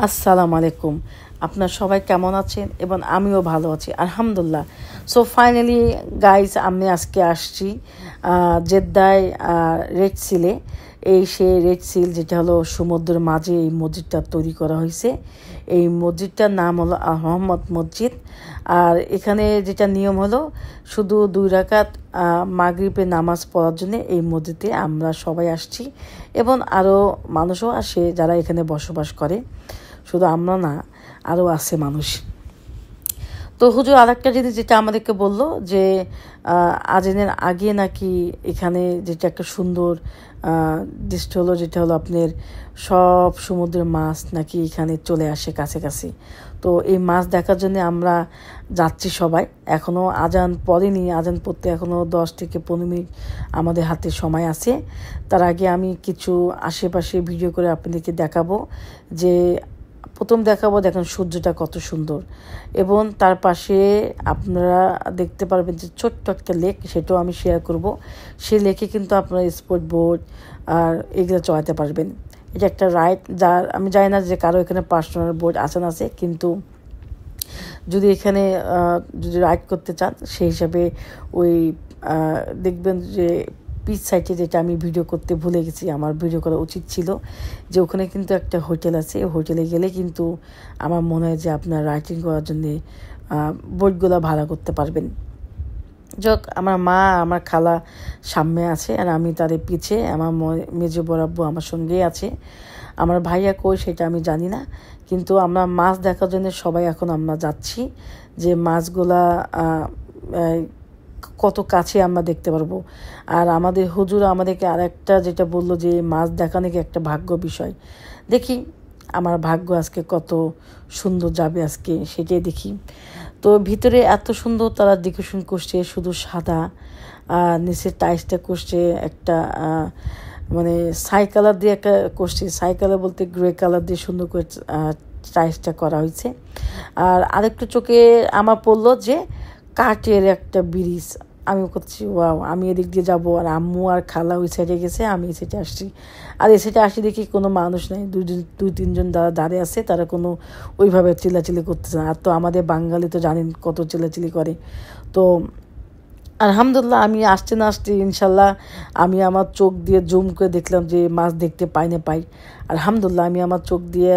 আসসালামু আলাইকুম। আপনার সবাই কেমন আছেন? এবং আমিও ভালো আছি আলহামদুলিল্লাহ। সো ফাইনালি গাইজ, আমি আজকে আসছি জেদ্দায় রেড সিলে। সেই রেড সিল যেটা হলো সমুদ্রের মাঝে এই মসজিদটা তৈরি করা হয়েছে। এই মসজিদটার নাম হলো আহমদ মসজিদ। আর এখানে যেটা নিয়ম হলো, শুধু 2 রাকাত মাগরিবের নামাজ পড়ার জন্য এই মসজিদে আমরা সবাই আসছি, এবং আরও মানুষও আসে যারা এখানে বসবাস করে। শুধু আমরা না, আরও আছে মানুষ। তো হুজুর আরেকটা জিনিস যেটা আমাদেরকে বললো যে আজানের আগে নাকি এখানে যেটা একটা সুন্দর দৃশ্য হলো, যেটা হলো আপনার সব সমুদ্রের মাছ নাকি এখানে চলে আসে কাছে। তো এই মাছ দেখার জন্য আমরা যাচ্ছি সবাই। এখনও আজান পড়েনি, আজান পড়তে এখনও 10 থেকে 15 মিনিট আমাদের হাতে সময় আছে। তার আগে আমি কিছু আশেপাশে ভিডিও করে আপনাদেরকে দেখাবো। যে প্রথম দেখাবো, দেখেন সূর্যটা কত সুন্দর, এবং তার পাশে আপনারা দেখতে পারবেন যে ছোট্ট একটা লেক, সেটাও আমি শেয়ার করব। সেই লেকে কিন্তু আপনারা স্পোর্ট বোট আর এগুলো চড়াতে পারবেন। এটা একটা রাইড, যার আমি জানি না যে কারো এখানে পার্সোনাল বোট আছে, কিন্তু যদি এখানে যদি রাইড করতে চান সেই হিসাবে ওই দেখবেন যে পিচ সাইডে, যেটা আমি ভিডিও করতে ভুলে গেছি, আমার ভিডিও করা উচিত ছিল, যে ওখানে কিন্তু একটা হোটেল আছে। হোটেলে গেলে কিন্তু আমার মনে হয় যে আপনার রাইডিং করার জন্যে বোটগুলো ভাড়া করতে পারবেন। যাক, আমার মা আমার খালা সামনে আছে, আর আমি তাদের পিছে, আমার মেজো বরাব্বু আমার সঙ্গেই আছে। আমার ভাইয়া কই সেটা আমি জানি না, কিন্তু আমরা মাছ দেখার জন্য সবাই এখন আমরা যাচ্ছি, যে মাছগুলা কত কাছে আমরা দেখতে পারবো। আর আমাদের হুজুর আমাদেরকে আরেকটা যেটা বললো, যে মাছ দেখা নাকি একটা ভাগ্য বিষয়। দেখি আমার ভাগ্য আজকে কত সুন্দর যাবে আজকে, সেটাই দেখি। তো ভিতরে এত সুন্দর তারা ডেকোরেশন করছে, শুধু সাদা, নিচের টাইলসটা করছে একটা মানে ছাই কালার দিয়ে একটা করছে, ছাই কালার বলতে গ্রে কালার দিয়ে সুন্দর করে টাইলসটা করা হয়েছে। আর আরেকটু চোখে আমার পড়লো যে কাঠের একটা ব্রিজ। আমি করছি ওয়াও, আমি এদিক দিয়ে যাবো, আর আম্মু আর খালা ওই সাইডে গেছে, আমি এই সাইডে আসছি। আর এই সাইডে আসি দেখি কোনো মানুষ নেই, 2-3 জন যারা দাঁড়িয়ে আছে, তারা কোনো ওইভাবে চিল্লাচিল্লি করতেছে না। আর তো আমাদের বাঙালি তো জানেন কত চিল্লাচিল্লি করে। তো আলহামদুলিল্লাহ, আমি আসতে না আসতে ইনশাল্লাহ আমি আমার চোখ দিয়ে জুম করে দেখলাম যে মাছ দেখতে পাই। আলহামদুলিল্লাহ, আমি আমার চোখ দিয়ে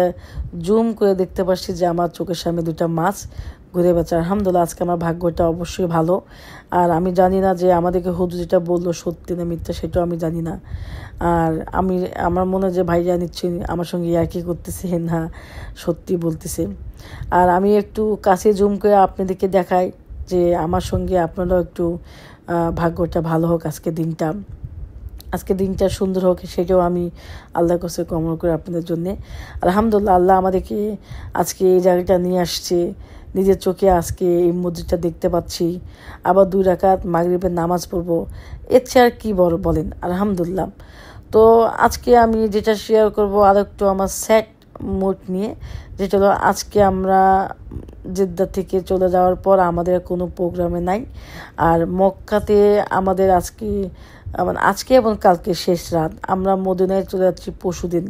জুম করে দেখতে পাচ্ছি যে আমার চোখের সামনে 2টা মাছ ঘুরে বেড়াচ্ছে। আলহামদুলিল্লাহ, আজকে আমার ভাগ্যটা অবশ্যই ভালো। আর আমি জানি না যে আমাদেরকে হুজুর যেটা বললো সত্যি না মিথ্যা, সেটাও আমি জানি না। আর আমার মনে হয় যে ভাইয়া নিশ্চয়ই আমার সঙ্গে ইয়ার্কি করতেছে না, সত্যি বলতেছে। আর আমি একটু কাছে জুম করে আপনাদেরকে দেখাই যে আমার সঙ্গে আপনারাও একটু ভাগ্যটা ভালো হোক, আজকে দিনটা সুন্দর হোক, সেটাও আমি আল্লাহর কাছে কামনা করি আপনাদের জন্যে। আলহামদুলিল্লাহ, আল্লাহ আমাদেরকে আজকে এই জায়গাটা নিয়ে আসছে, নিজের চোখে আজকে এই মসজিদটা দেখতে পাচ্ছি। আবার 2 রাকাত মাগরিবের নামাজ পড়বো, এর চেয়ে আর কী বলেন। আলহামদুলিল্লাহ। তো আজকে আমি যেটা শেয়ার করবো আর একটু আমার স্যাড মুড নিয়ে, যেটা হলো আজকে আমরা জেদ্দা থেকে চলে যাওয়ার পর আমাদের কোনো প্রোগ্রামে নাই। আর মক্কাতে আমাদের আজকে এবং কালকে শেষ রাত। আমরা মদিনায় চলে যাচ্ছি পরশুদিন,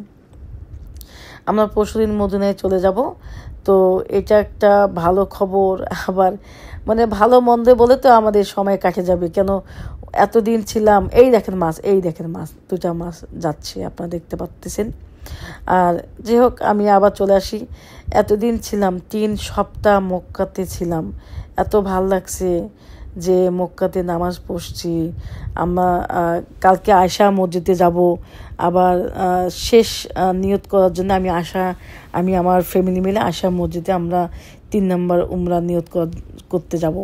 মদিনায় চলে যাব। তো এটা একটা ভালো খবর, আবার ভালো মন্দে বলে তো আমাদের সময় কাটে যাবে। কেন এতদিন ছিলাম, এই দেখেন মাছ 2টা মাছ যাচ্ছে, আপনারা দেখতে পাচ্ছেন। আর যাই হোক, আমি আবার চলে আসি। এতদিন ছিলাম, 3 সপ্তাহ মক্কাতে ছিলাম, এত ভাল লাগছে যে মক্কাতে নামাজ পড়ছি। আমরা কালকে আয়শা মসজিদে যাব, আবার শেষ নিয়ত করার জন্য আমি আমার ফ্যামিলি মিলে আয়শা মসজিদে আমরা 3 নম্বর উমরা নিয়ত করতে যাব।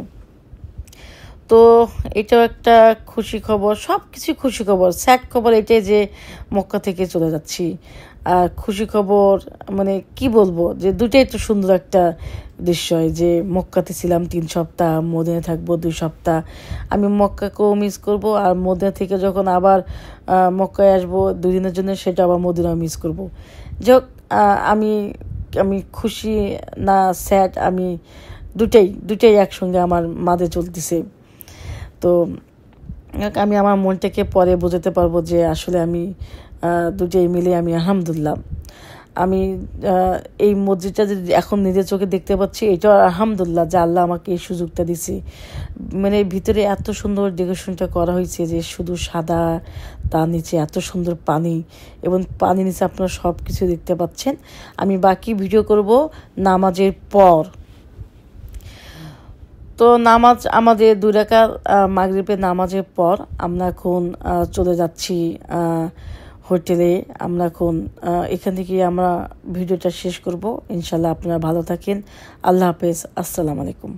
তো এটাও একটা খুশি খবর, সব কিছু খুশি খবর। স্যাড খবর এটাই যে মক্কা থেকে চলে যাচ্ছি। আর খুশি খবর কি বলবো, যে দুটাই তো সুন্দর একটা দৃশ্য, যে মক্কাতে ছিলাম 3 সপ্তাহ, মদিনায় থাকবো 2 সপ্তাহ। আমি মক্কাকেও মিস করব, আর মদিনা থেকে যখন আবার মক্কায় আসবো 2 দিনের জন্য, সেটা আবার মদিনাও মিস করব। যাক, আমি খুশি না স্যাড, আমি দুটাই একসঙ্গে আমার মাঝে চলতেছে। তো আমি আমার মনটাকে পরে বোঝাতে পারবো যে আসলে আমি দুটোই মিলে আমি আলহামদুলিল্লাহ। আমি এই মসজিদটা যে এখন নিজের চোখে দেখতে পাচ্ছি, এটা আলহামদুলিল্লাহ যে আল্লাহ আমাকে এই সুযোগটা দিছে। মানে ভিতরে এত সুন্দর ডেকোরেশনটা করা হয়েছে যে শুধু সাদা, তার নিচে এত সুন্দর পানি, এবং পানি নিচে আপনারা সব কিছু দেখতে পাচ্ছেন। আমি বাকি ভিডিও করব নামাজের পর। তো নামাজ আমাদের 2 রাকাত মাগরিবের নামাজের পর আমরা এখন চলে যাচ্ছি হোটেলে। আমরা এখন এখান থেকে আমরা ভিডিওটা শেষ করব। ইনশাল্লাহ আপনারা ভালো থাকেন। আল্লাহ হাফেজ। আসসালামু আলাইকুম।